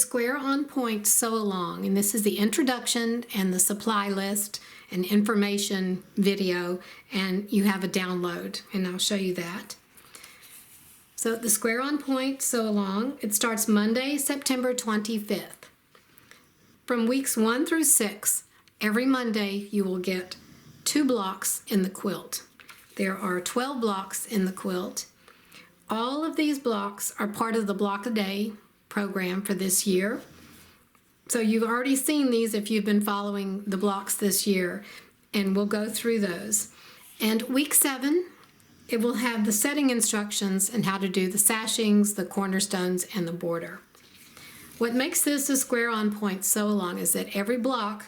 Square on Point Sew Along, and this is the introduction and the supply list and information video, and you have a download, and I'll show you that. So the Square on Point Sew Along, it starts Monday, September 25th. From weeks 1 through 6, every Monday you will get 2 blocks in the quilt. There are 12 blocks in the quilt. All of these blocks are part of the Block a Day program for this year. So you've already seen these if you've been following the blocks this year, and we'll go through those. And week 7, it will have the setting instructions and how to do the sashings, the cornerstones, and the border. What makes this a Square on Point Sew Along is that every block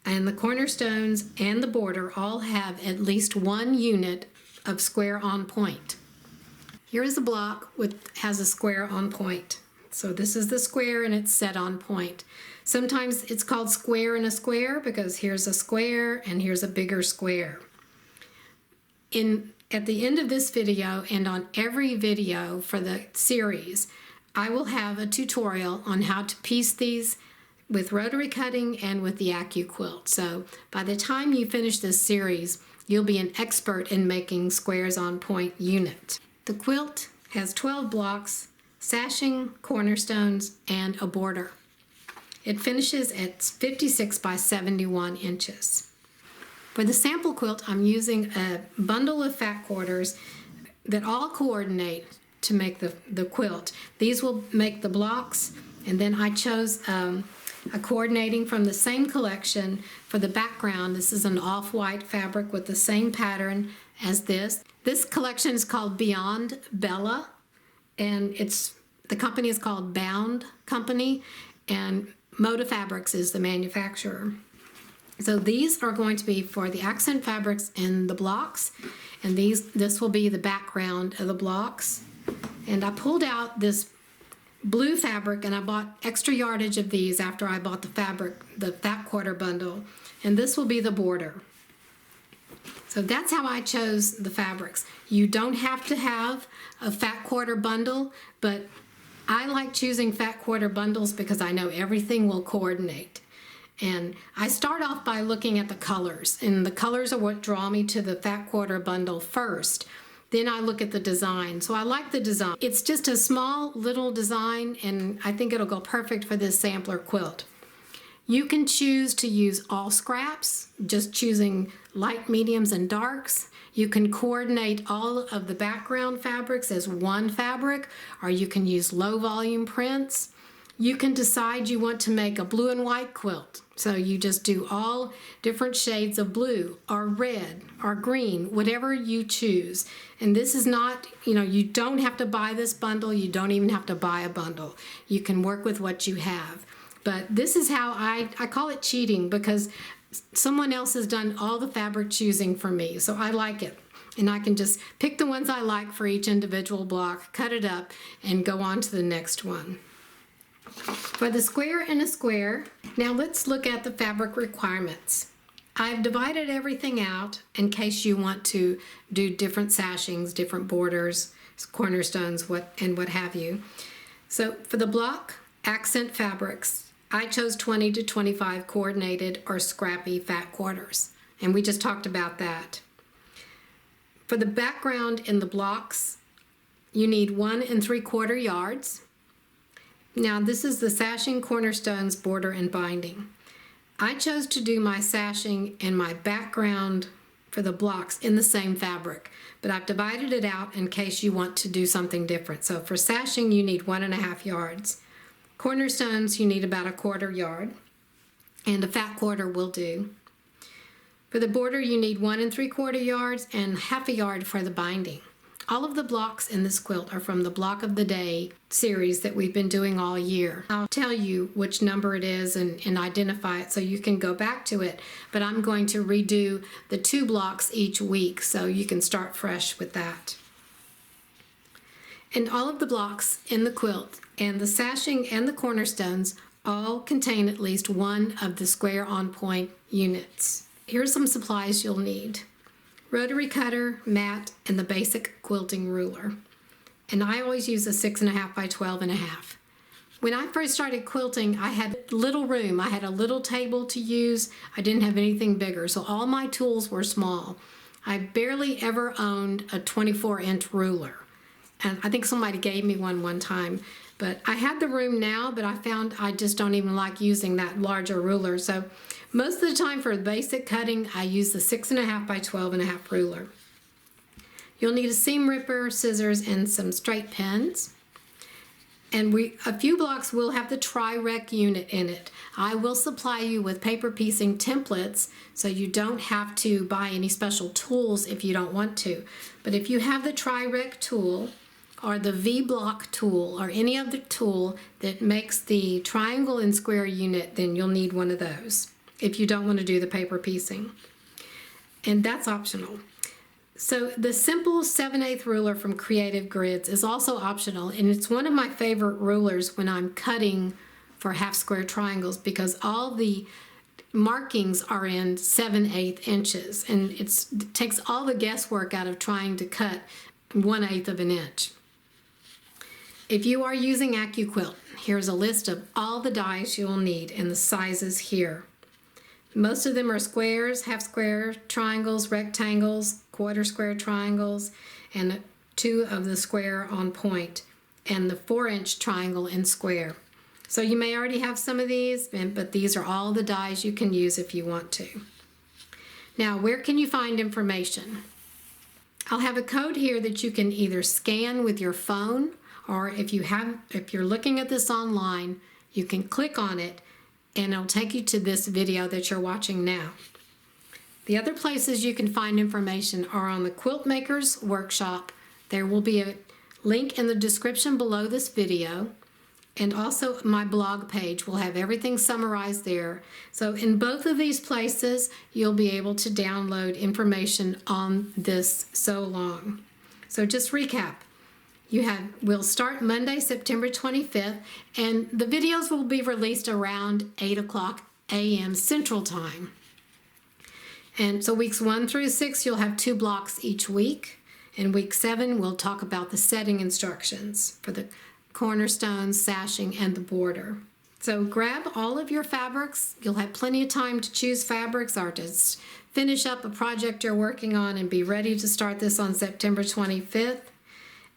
and the cornerstones and the border all have at least 1 unit of square on point. Here is a block has a square on point. So this is the square and it's set on point. Sometimes it's called square in a square because here's a square and here's a bigger square. At the end of this video and on every video for the series, I will have a tutorial on how to piece these with rotary cutting and with the AccuQuilt. So by the time you finish this series, you'll be an expert in making squares on point unit. The quilt has 12 blocks, sashing, cornerstones, and a border. It finishes at 56 by 71 inches. For the sample quilt, I'm using a bundle of fat quarters that all coordinate to make the quilt. These will make the blocks, and then I chose a coordinating from the same collection for the background. This is an off-white fabric with the same pattern as this. This collection is called Beyond Bella, and the company is called Bound Company, and Moda Fabrics is the manufacturer. So these are going to be for the accent fabrics in the blocks, and this will be the background of the blocks. And I pulled out this blue fabric, and I bought extra yardage of these after I bought the fat quarter bundle, and this will be the border. So that's how I chose the fabrics. You don't have to have a fat quarter bundle, but I like choosing fat quarter bundles because I know everything will coordinate. And I start off by looking at the colors, and the colors are what draw me to the fat quarter bundle first. Then I look at the design. So I like the design. It's just a small little design, and I think it'll go perfect for this sampler quilt. You can choose to use all scraps, just choosing light, mediums, and darks. You can coordinate all of the background fabrics as one fabric, or you can use low volume prints. You can decide you want to make a blue and white quilt. So you just do all different shades of blue or red or green, whatever you choose. And this is not, you don't have to buy this bundle. You don't even have to buy a bundle. You can work with what you have. But this is how I call it cheating, because someone else has done all the fabric choosing for me. So I like it. And I can just pick the ones I like for each individual block, cut it up, and go on to the next one. For the square in a square, now let's look at the fabric requirements. I've divided everything out in case you want to do different sashings, different borders, cornerstones, what have you. So for the block accent fabrics, I chose 20 to 25 coordinated or scrappy fat quarters, and we just talked about that. For the background in the blocks, you need 1 3/4 yards. Now this is the sashing, cornerstones, border, and binding. I chose to do my sashing and my background for the blocks in the same fabric, but I've divided it out in case you want to do something different. So for sashing, you need 1 1/2 yards. Cornerstones, you need about 1/4 yard, and a fat quarter will do. For the border, you need 1 3/4 yards and 1/2 yard for the binding. All of the blocks in this quilt are from the Block of the Day series that we've been doing all year. I'll tell you which number it is and identify it so you can go back to it, but I'm going to redo the 2 blocks each week so you can start fresh with that. And all of the blocks in the quilt and the sashing and the cornerstones all contain at least 1 of the square on point units. Here's some supplies you'll need. Rotary cutter, mat, and the basic quilting ruler. And I always use a 6 1/2 by 12 1/2. When I first started quilting, I had little room. I had a little table to use. I didn't have anything bigger, so all my tools were small. I barely ever owned a 24-inch ruler. And I think somebody gave me one time. But I had the room now, but I found I just don't even like using that larger ruler. So most of the time for basic cutting, I use the 6.5 by 12.5 ruler. You'll need a seam ripper, scissors, and some straight pins. And a few blocks will have the Tri-Rec unit in it. I will supply you with paper piecing templates so you don't have to buy any special tools if you don't want to. But if you have the Tri-Rec tool or the V-Block tool or any other tool that makes the triangle and square unit, then you'll need one of those if you don't want to do the paper piecing. And that's optional. So the simple 7/8 ruler from Creative Grids is also optional, and it's one of my favorite rulers when I'm cutting for half square triangles because all the markings are in 7/8 inches, and it takes all the guesswork out of trying to cut 1/8 of an inch. If you are using AccuQuilt, here's a list of all the dies you'll need and the sizes here. Most of them are squares, half square, triangles, rectangles, quarter square triangles, and 2 of the square on point, and the 4-inch triangle in square. So you may already have some of these, but these are all the dies you can use if you want to. Now, where can you find information? I'll have a code here that you can either scan with your phone, or if you're looking at this online, you can click on it and it'll take you to this video that you're watching now. The other places you can find information are on the Quilt Makers Workshop. There will be a link in the description below this video, and also my blog page will have everything summarized there. So in both of these places, you'll be able to download information on this sew along. So just recap. We'll start Monday, September 25th, and the videos will be released around 8 a.m. Central Time. And so weeks 1 through 6, you'll have 2 blocks each week. In week 7, we'll talk about the setting instructions for the cornerstones, sashing, and the border. So grab all of your fabrics. You'll have plenty of time to choose fabrics or to finish up a project you're working on and be ready to start this on September 25th.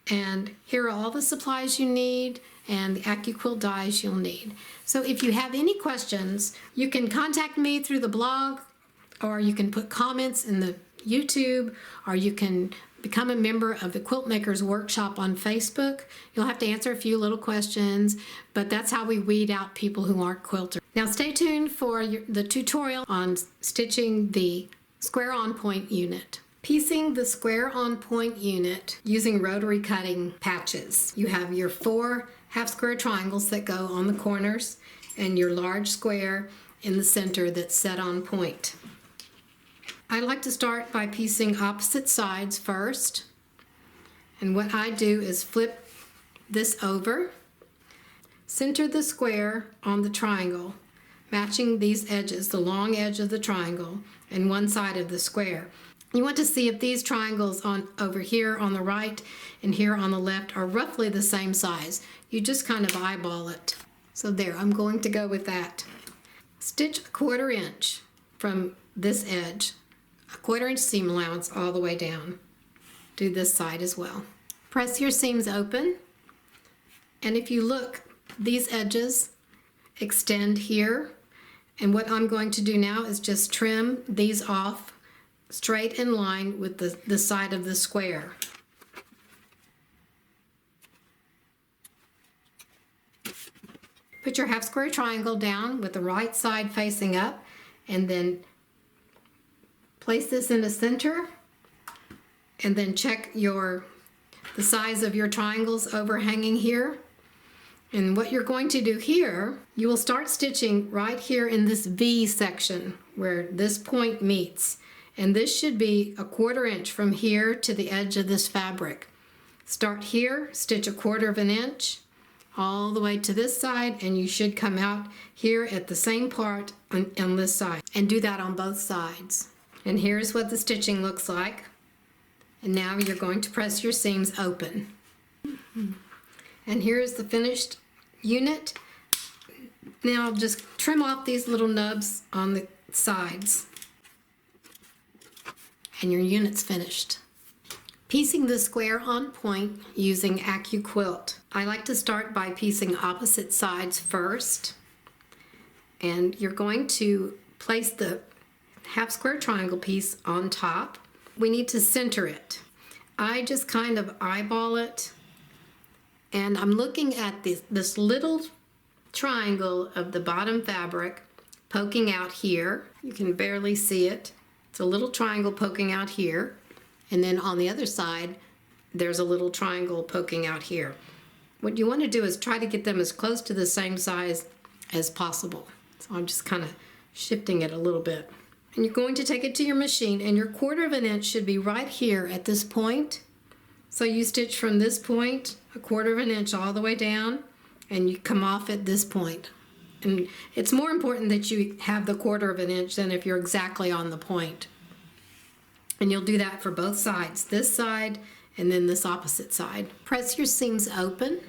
And here are all the supplies you need and the AccuQuilt dies you'll need. So if you have any questions, you can contact me through the blog, or you can put comments in the YouTube, or you can become a member of the Quilt Makers Workshop on Facebook. You'll have to answer a few little questions, but that's how we weed out people who aren't quilters. Now stay tuned for the tutorial on stitching the square on point unit. Piecing the square on point unit using rotary cutting patches. You have your 4 half square triangles that go on the corners and your large square in the center that's set on point. I like to start by piecing opposite sides first. And what I do is flip this over, center the square on the triangle, matching these edges, the long edge of the triangle and one side of the square. You want to see if these triangles over here on the right and here on the left are roughly the same size. You just kind of eyeball it. So there, I'm going to go with that. Stitch 1/4 inch from this edge, a 1/4 inch seam allowance all the way down. Do this side as well. Press your seams open, and if you look, these edges extend here, and what I'm going to do now is just trim these off straight in line with the side of the square. Put your half square triangle down with the right side facing up, and then place this in the center, and then check the size of your triangles overhanging here. And what you're going to do here, you will start stitching right here in this V section where this point meets. And this should be a 1/4 inch from here to the edge of this fabric. Start here, stitch 1/4 inch all the way to this side, and you should come out here at the same part on this side. And do that on both sides. And here's what the stitching looks like. And now you're going to press your seams open. And here's the finished unit. Now just trim off these little nubs on the sides and your unit's finished. Piecing the square on point using AccuQuilt. I like to start by piecing opposite sides first, and you're going to place the half square triangle piece on top. We need to center it. I just kind of eyeball it, and I'm looking at this little triangle of the bottom fabric poking out here. You can barely see it. It's a little triangle poking out here, and then on the other side there's a little triangle poking out here. What you want to do is try to get them as close to the same size as possible. So I'm just kind of shifting it a little bit. And you're going to take it to your machine, and your 1/4 of an inch should be right here at this point. So you stitch from this point 1/4 of an inch all the way down, and you come off at this point. And it's more important that you have the 1/4 of an inch than if you're exactly on the point. And you'll do that for both sides, this side and then this opposite side. Press your seams open.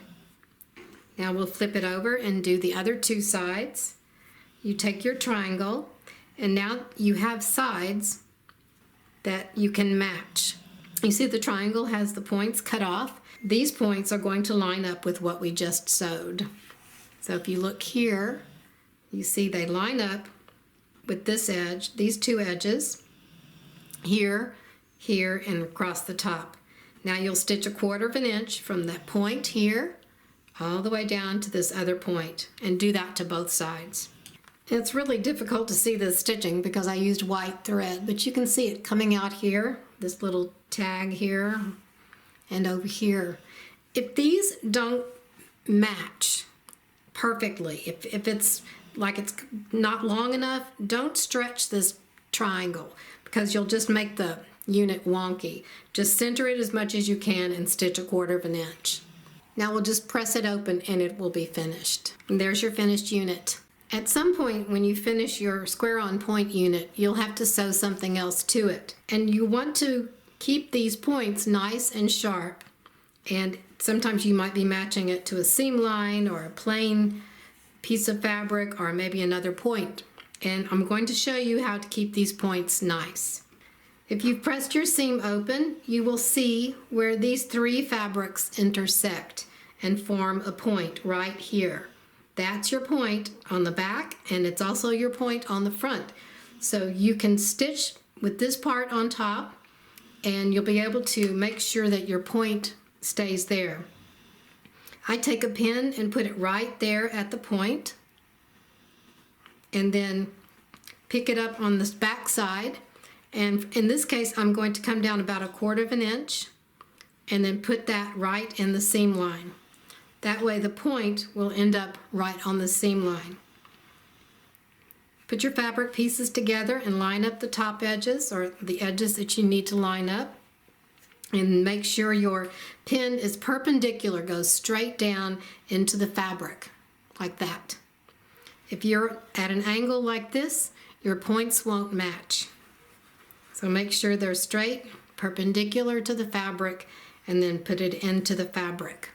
Now we'll flip it over and do the other 2 sides. You take your triangle, and now you have sides that you can match. You see the triangle has the points cut off. These points are going to line up with what we just sewed. So if you look here, you see they line up with this edge, these 2 edges, here, here, and across the top. Now you'll stitch 1/4 of an inch from that point here all the way down to this other point, and do that to both sides. It's really difficult to see this stitching because I used white thread, but you can see it coming out here, this little tag here and over here. If these don't match perfectly, if it's like it's not long enough, don't stretch this triangle because you'll just make the unit wonky. Just center it as much as you can and stitch 1/4 of an inch. Now we'll just press it open and it will be finished. And there's your finished unit. At some point when you finish your square on point unit, you'll have to sew something else to it. And you want to keep these points nice and sharp. And sometimes you might be matching it to a seam line or a plain piece of fabric or maybe another point. And I'm going to show you how to keep these points nice. If you've pressed your seam open, you will see where these 3 fabrics intersect and form a point right here. That's your point on the back, and it's also your point on the front. So you can stitch with this part on top, and you'll be able to make sure that your point stays there. I take a pin and put it right there at the point, and then pick it up on this back side. And in this case, I'm going to come down about 1/4 of an inch and then put that right in the seam line. That way the point will end up right on the seam line. Put your fabric pieces together and line up the top edges or the edges that you need to line up. And make sure your pin is perpendicular, goes straight down into the fabric, like that. If you're at an angle like this, your points won't match. So make sure they're straight, perpendicular to the fabric, and then put it into the fabric.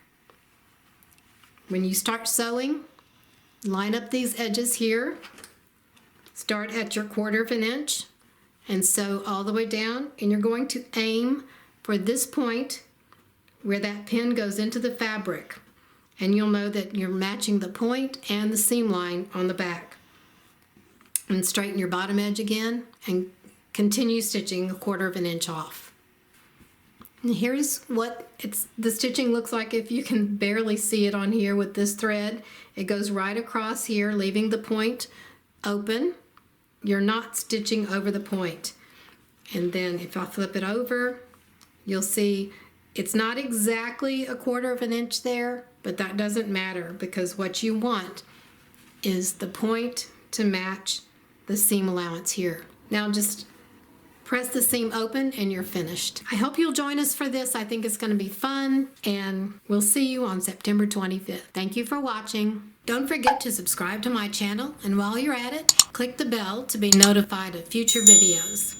When you start sewing, line up these edges here. Start at your 1/4 of an inch and sew all the way down, and you're going to aim for this point where that pin goes into the fabric, and you'll know that you're matching the point and the seam line on the back. And straighten your bottom edge again and continue stitching 1/4 of an inch off. And here's what the stitching looks like if you can barely see it on here with this thread. It goes right across here, leaving the point open. You're not stitching over the point. And then if I flip it over, you'll see it's not exactly 1/4 of an inch there, but that doesn't matter because what you want is the point to match the seam allowance here. Now just press the seam open and you're finished. I hope you'll join us for this. I think it's going to be fun, and we'll see you on September 25th. Thank you for watching. Don't forget to subscribe to my channel, and while you're at it, click the bell to be notified of future videos.